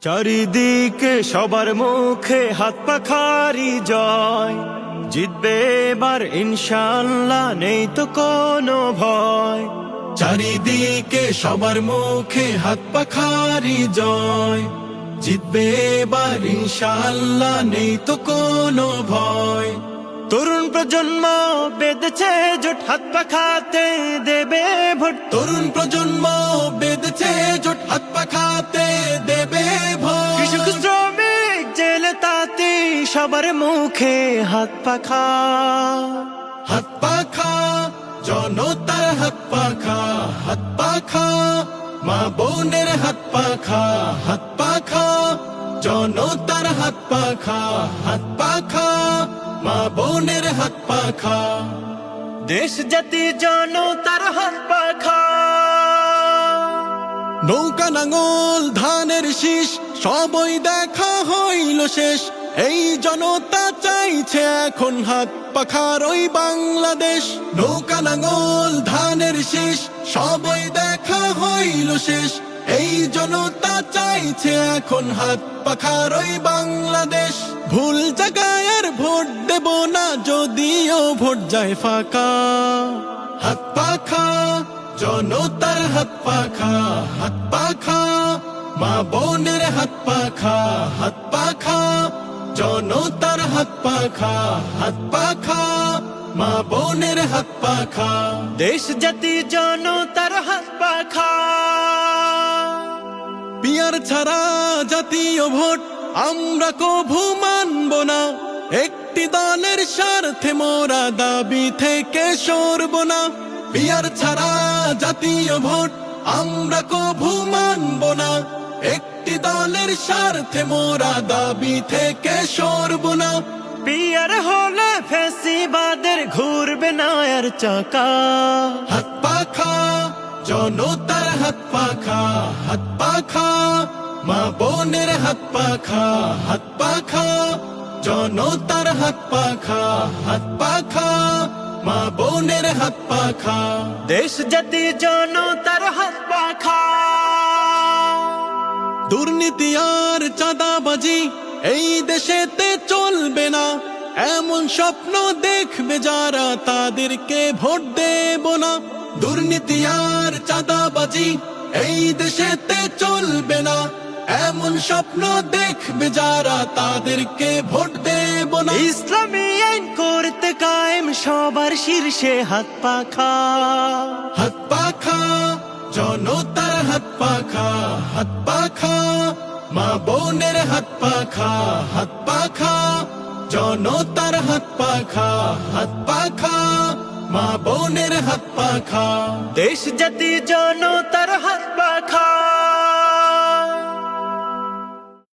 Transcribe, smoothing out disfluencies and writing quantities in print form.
চারিদিকে সবার মুখে হাত পাখারি জয়, জিতবে এবার ইনশাআল্লাহ, নেই তো কোনো ভয়। চারিদিকে সবার মুখে হাত পাখারি জয়, জিতবে এবার ইনশাআল্লাহ, নেই তো কোনো ভয়। তরুণ প্রজন্ম বেঁধেছে জোট, হাত পাখাতে দেবে ভোট। তরুণ প্রজন্ম বেঁধেছে জোট, হাত পাখাতে দেবে ভোট। কৃষক শ্রমিক জেলে তাঁতি সবার মুখে হাত পাখা। হাত পাখা জনতার হাত পাখা, হাত পাখা মা বোনের হাত পাখা, হাত পাখা জনতার হাত পাখা, হাত পাখা মা বোনের হাত পাখা। দেশ জাতি জনতার হাত পাখা। নৌকা নাঙল ধানের শীষ সবই দেখা হইল শেষ, এই জনতা চাইছে এখন হাত পাখার ওই বাংলাদেশ। নৌকা নাঙল ধানের শীষ সবই দেখা হইল শেষ, এই জনতা চাইছে এখন হাত পাখার ওই বাংলাদেশ। ভুল জায়গায় আর ভোট দেব না, যদিও ভোট যায় ফাঁকা। হাত পাখা জনতার হাত পাখা, হাত পাখা মা বোনের হাত পাখা, হাত পাখা জনতার হাত পাখা, হাত পাখা মা বোনের হাত পাখা। দেশ জাতি জনতার হাত পাখা। পিয়ার ছাড়া জাতীয় ভোট আমরা কভু মানব না, একটি দলের স্বার্থে মোরা দাবি থেকে সরব না। পিয়ার ছাড়া জাতীয় ভোট আমরা কভু মানব না, একটি দলের স্বার্থে মোরা দাবি থেকে সরব না। পিয়ার হলে ফ্যাসিবাদের ঘুরবে না আর চাকা। হাত পাখা জনতার হাত পাখা, হাত পাখা মা বোনের হাত পাখা, হাত পাখা জনতার হাত পাখা, হাত পাখা মা বোনের হাত পাখা। দেশ জাতি জনতার হাত পাখা। দুর্নীতি আর চাঁদাবাজি এই দেশেতে চলবে না, এমন স্বপ্ন দেখবে যারা তাদেরকে ভোট দেব না। দুর্নীতি আর চাঁদাবাজি এই দেশেতে চলবে না, এমন স্বপ্ন দেখবে যারা তাদেরকে ভোট দেব না। ইসলামী আইন করতে কায়েম সবার শীর্ষে হাত পাখা। হাত পাখা জনতার হাত পাখা, হাত পাখা মা বোনের হাত পাখা, হাত পাখা জনতার হাত পাখা, হাত পাখা মা বোনের হাত পাখা। দেশ জাতি জনতার